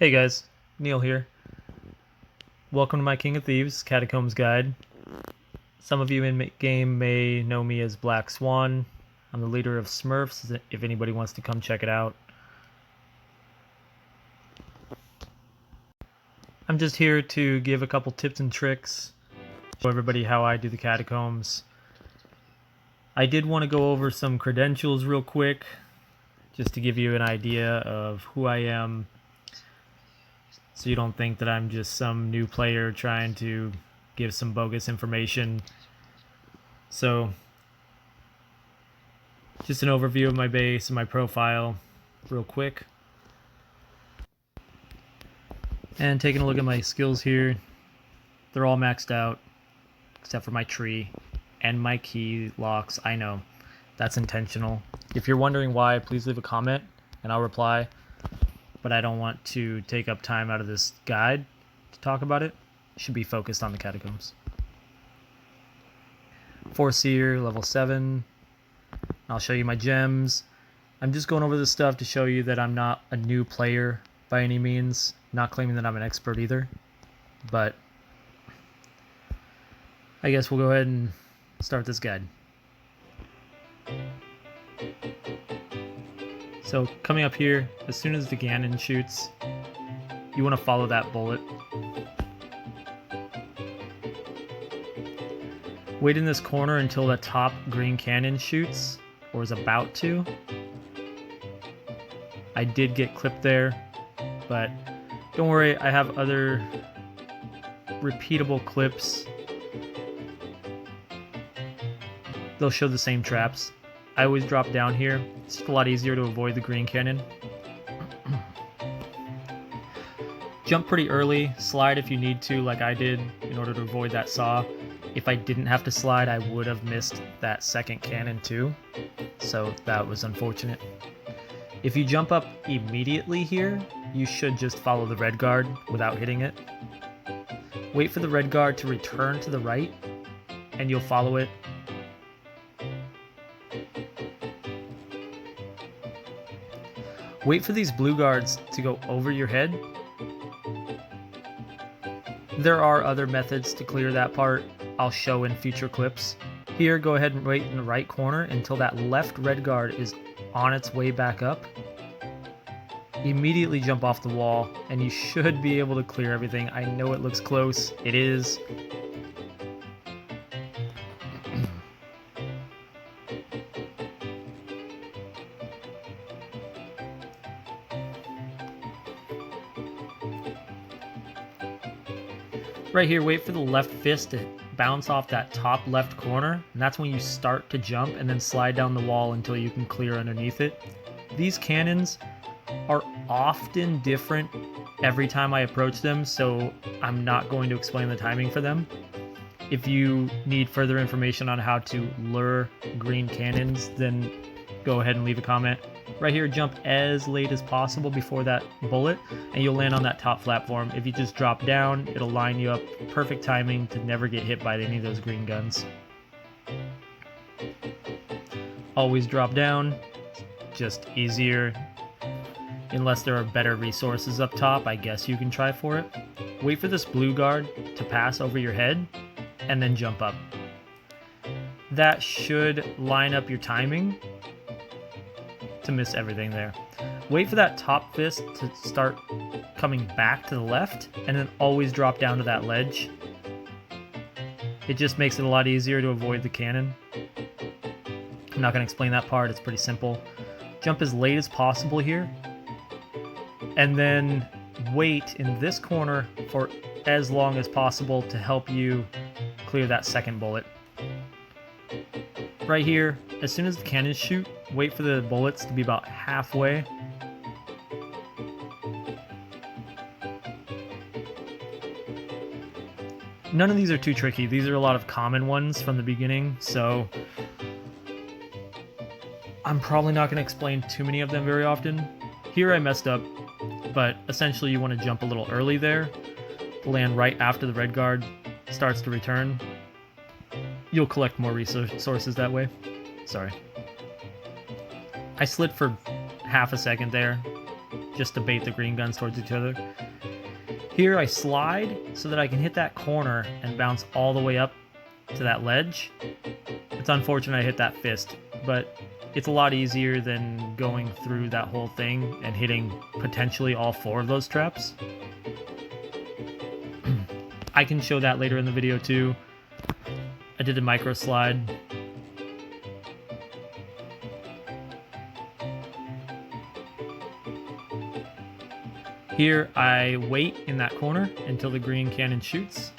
Hey guys, Neil here. Welcome to my King of Thieves Catacombs guide. Some of you in game may know me as Black Swan. I'm the leader of Smurfs, if anybody wants to come check it out. I'm just here to give a couple tips and tricks, show everybody how I do the catacombs. I did want to go over some credentials real quick, just to give you an idea of who I am, so you don't think that I'm just some new player trying to give some bogus information. So, just an overview of my base and my profile real quick. And taking a look at my skills here, they're all maxed out, except for my tree and my key locks. I know, that's intentional. If you're wondering why, please leave a comment and I'll reply. But I don't want to take up time out of this guide to talk about it. It should be focused on the catacombs. Foreseer, level 7. I'll show you my gems. I'm just going over this stuff to show you that I'm not a new player by any means. Not claiming that I'm an expert either. But I guess we'll go ahead and start this guide. So coming up here, as soon as the Ganon shoots, you want to follow that bullet. Wait in this corner until the top green cannon shoots, or is about to. I did get clipped there, but don't worry, I have other repeatable clips. They'll show the same traps. I always drop down here. It's just a lot easier to avoid the green cannon. Jump pretty early, slide if you need to like I did in order to avoid that saw. If I didn't have to slide, I would have missed that second cannon too. So that was unfortunate. If you jump up immediately here, you should just follow the red guard without hitting it. Wait for the red guard to return to the right, and you'll follow it. Wait for these blue guards to go over your head. There are other methods to clear that part I'll show in future clips. Here, go ahead and wait in the right corner until that left red guard is on its way back up. Immediately jump off the wall, and you should be able to clear everything. I know it looks close. It is. Right here, wait for the left fist to bounce off that top left corner, and that's when you start to jump and then slide down the wall until you can clear underneath it. These cannons are often different every time I approach them, so I'm not going to explain the timing for them. If you need further information on how to lure green cannons, then go ahead and leave a comment. Right here, jump as late as possible before that bullet, and you'll land on that top platform. If you just drop down, it'll line you up perfect timing to never get hit by any of those green guns. Always drop down, just easier. Unless there are better resources up top, I guess you can try for it. Wait for this blue guard to pass over your head, and then jump up. That should line up your timing to miss everything there. Wait for that top fist to start coming back to the left, and then always drop down to that ledge. It just makes it a lot easier to avoid the cannon. I'm not going to explain that part, it's pretty simple. Jump as late as possible here, and then wait in this corner for as long as possible to help you clear that second bullet. Right here, as soon as the cannons shoot, wait for the bullets to be about halfway. None of these are too tricky. These are a lot of common ones from the beginning, so I'm probably not going to explain too many of them very often. Here I messed up, but essentially you want to jump a little early there, land right after the red guard starts to return. You'll collect more resources that way. Sorry. I slid for half a second there. just to bait the green guns towards each other. Here I slide so that I can hit that corner and bounce all the way up to that ledge. It's unfortunate I hit that fist, but it's a lot easier than going through that whole thing and hitting potentially all 4 of those traps. I can show that later in the video too. I did a micro slide. Here I wait in that corner until the green cannon shoots.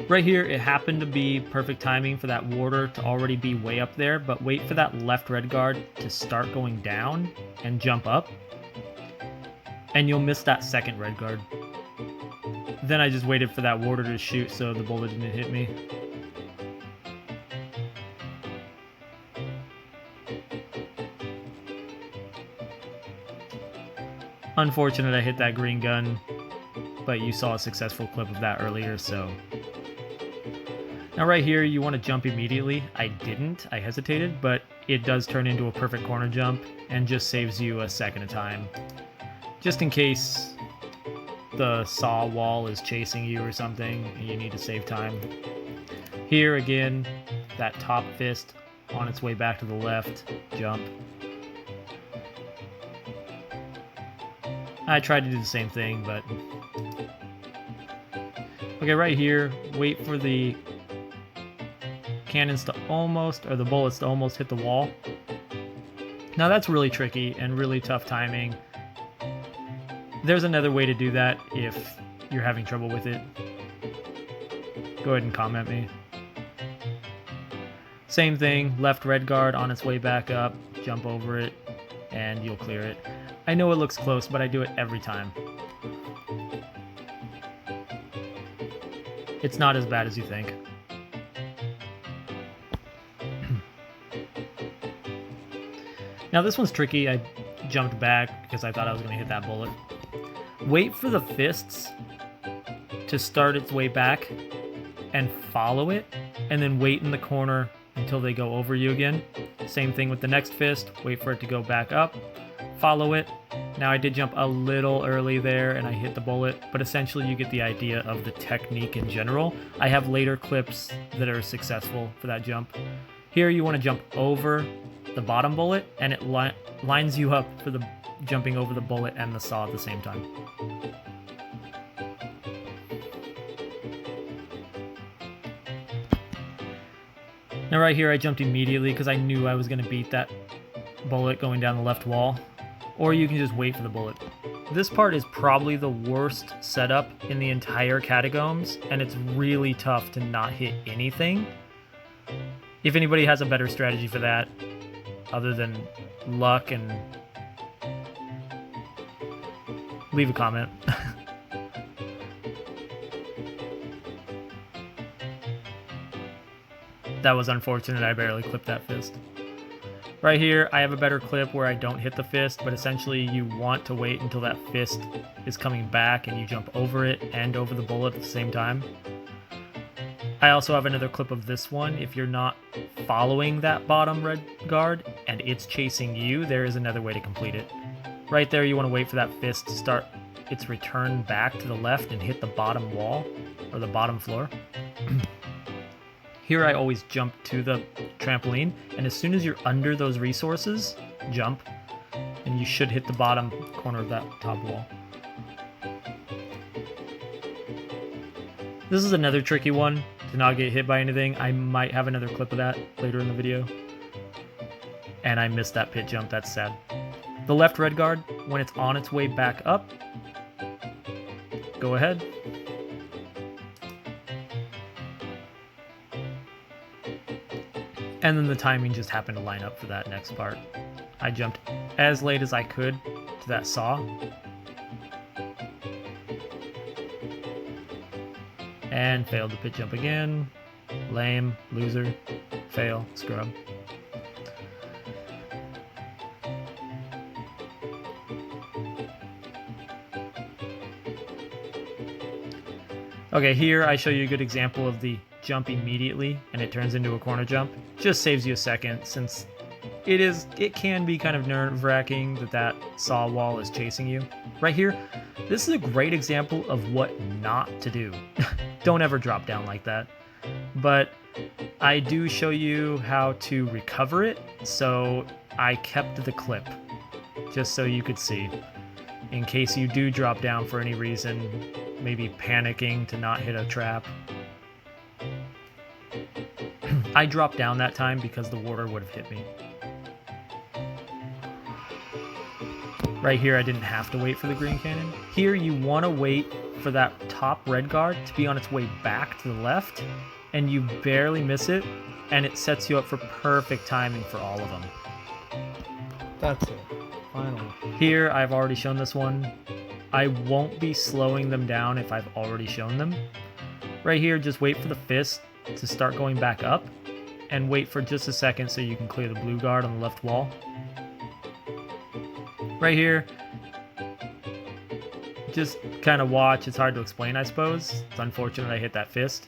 Right here, it happened to be perfect timing for that warder to already be way up there, but wait for that left red guard to start going down and jump up, and you'll miss that second red guard. Then I just waited for that warder to shoot so the bullet didn't hit me. Unfortunate I hit that green gun, but you saw a successful clip of that earlier, so... Now right here, you want to jump immediately. I didn't, I hesitated, but it does turn into a perfect corner jump and just saves you a second of time. Just in case the saw wall is chasing you or something and you need to save time. Here again, that top fist on its way back to the left, jump. I tried to do the same thing, but... Okay, right here, wait for the cannons to almost, or the bullets to almost hit the wall. Now that's really tricky and really tough timing. There's another way to do that if you're having trouble with it. Go ahead and comment me. Same thing, left red guard on its way back up, jump over it, and you'll clear it. I know it looks close, but I do it every time. It's not as bad as you think. Now this one's tricky. I jumped back because I thought I was going to hit that bullet. Wait for the fists to start its way back and follow it, and then wait in the corner until they go over you again. Same thing with the next fist. Wait for it to go back up, follow it. Now I did jump a little early there and I hit the bullet, but essentially you get the idea of the technique in general. I have later clips that are successful for that jump. Here you want to jump over the bottom bullet, and it lines you up for the jumping over the bullet and the saw at the same time. Now right here I jumped immediately because I knew I was going to beat that bullet going down the left wall, or you can just wait for the bullet. This part is probably the worst setup in the entire Catacombs, and it's really tough to not hit anything. If anybody has a better strategy for that, other than luck, and leave a comment. That was unfortunate, I barely clipped that fist. Right here, I have a better clip where I don't hit the fist, but essentially you want to wait until that fist is coming back and you jump over it and over the bullet at the same time. I also have another clip of this one. If you're not following that bottom red guard and it's chasing you, there is another way to complete it. Right there, you want to wait for that fist to start its return back to the left and hit the bottom wall, or the bottom floor. Here I always jump to the trampoline, and as soon as you're under those resources, jump, and you should hit the bottom corner of that top wall. This is another tricky one to not get hit by anything. I might have another clip of that later in the video. And I missed that pit jump, that's sad. The left red guard, when it's on its way back up, go ahead. And then the timing just happened to line up for that next part. I jumped as late as I could to that saw. And failed the pit jump again. Lame, loser, fail, scrub. Okay, here I show you a good example of the jump immediately and it turns into a corner jump. Just saves you a second since it can be kind of nerve-wracking that saw wall is chasing you. Right here, this is a great example of what not to do. Don't ever drop down like that. But I do show you how to recover it, so I kept the clip just so you could see. In case you do drop down for any reason, maybe panicking to not hit a trap. I dropped down that time because the water would have hit me. Right here, I didn't have to wait for the green cannon. Here, you want to wait for that top red guard to be on its way back to the left, and you barely miss it, and it sets you up for perfect timing for all of them. That's it. Finally. Here, I've already shown this one. I won't be slowing them down if I've already shown them. Right here, just wait for the fist to start going back up, and wait for just a second so you can clear the blue guard on the left wall. Right here, just kind of watch. It's hard to explain, I suppose. It's unfortunate I hit that fist.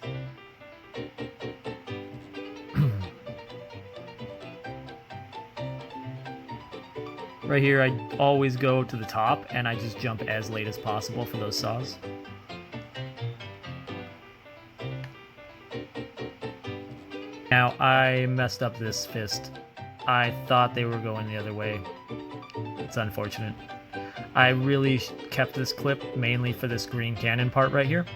Right here, I always go to the top, and I just jump as late as possible for those saws. Now, I messed up this fist. I thought they were going the other way. It's unfortunate. I really kept this clip mainly for this green cannon part right here.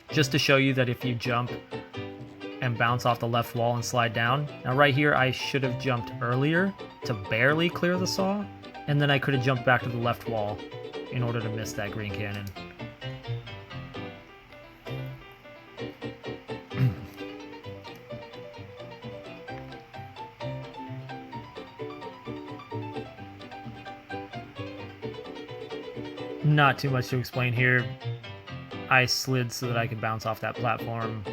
Just to show you that if you jump and bounce off the left wall and slide down. Now right here, I should have jumped earlier to barely clear the saw, and then I could have jumped back to the left wall in order to miss that green cannon. Not too much to explain here. I slid so that I could bounce off that platform.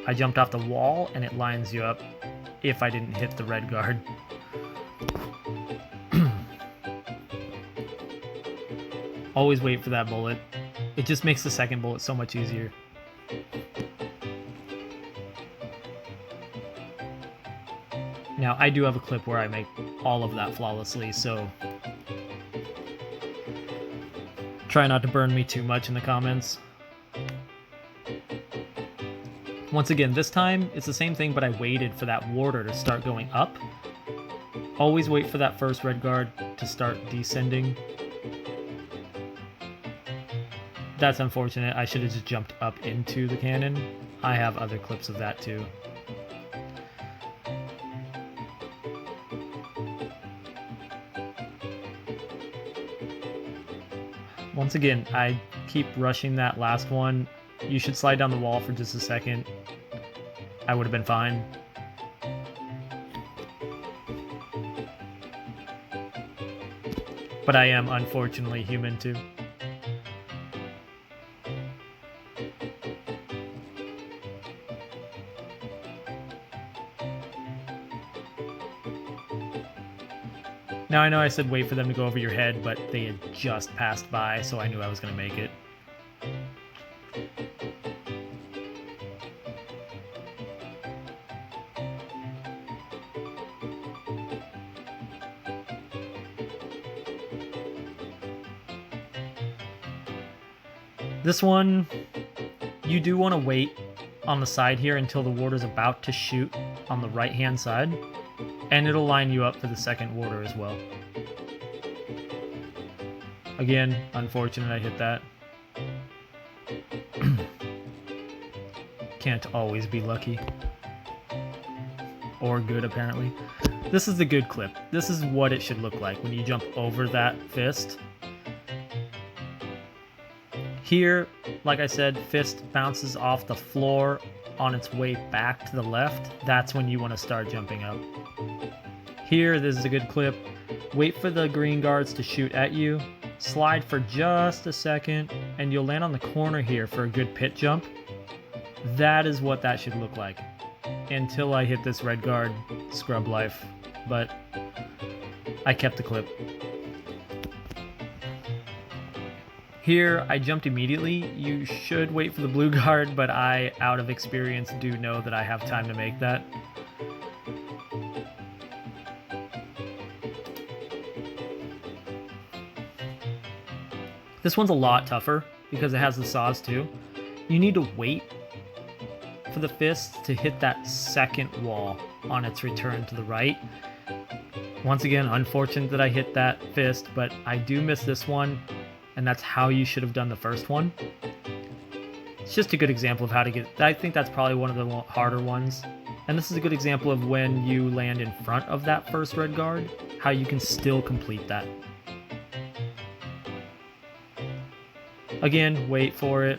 I jumped off the wall and it lines you up if I didn't hit the red guard. Always wait for that bullet. It just makes the second bullet so much easier. Now, I do have a clip where I make all of that flawlessly, so try not to burn me too much in the comments. Once again, this time, it's the same thing, but I waited for that warder to start going up. Always wait for that first red guard to start descending. That's unfortunate. I should have just jumped up into the cannon. I have other clips of that too. Once again, I keep rushing that last one. You should slide down the wall for just a second. I would have been fine. But I am unfortunately human too. Now I know I said wait for them to go over your head, but they had just passed by, so I knew I was going to make it. This one, you do want to wait on the side here until the warder's about to shoot on the right-hand side, and it'll line you up for the second warder as well. Again, unfortunate I hit that. Can't always be lucky. Or good, apparently. This is the good clip. This is what it should look like when you jump over that fist. Here, like I said, fist bounces off the floor on its way back to the left. That's when you want to start jumping up. Here, this is a good clip. Wait for the green guards to shoot at you. Slide for just a second, and you'll land on the corner here for a good pit jump. That is what that should look like. Until I hit this red guard, scrub life. But I kept the clip. Here, I jumped immediately. You should wait for the blue guard, but I, out of experience, do know that I have time to make that. This one's a lot tougher because it has the saws too. You need to wait for the fist to hit that second wall on its return to the right. Once again, unfortunate that I hit that fist, but I do miss this one, and that's how you should have done the first one. It's just a good example of how to get... I think that's probably one of the harder ones. And this is a good example of when you land in front of that first red guard, how you can still complete that. Again, wait for it.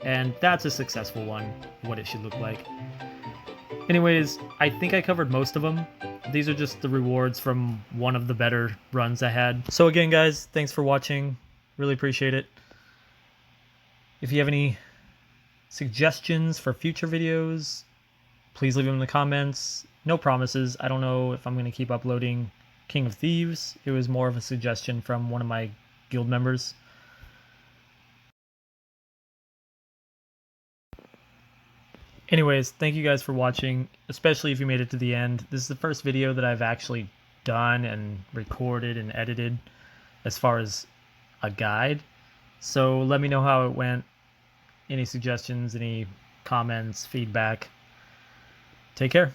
And that's a successful one, what it should look like. Anyways, I think I covered most of them. These are just the rewards from one of the better runs I had. So again, guys, thanks for watching. Really appreciate it. If you have any suggestions for future videos, please leave them in the comments. No promises. I don't know if I'm going to keep uploading King of Thieves. It was more of a suggestion from one of my guild members. Anyways, thank you guys for watching, especially if you made it to the end. This is the first video that I've actually done and recorded and edited as far as a guide. So let me know how it went. Any suggestions, any comments, feedback. Take care.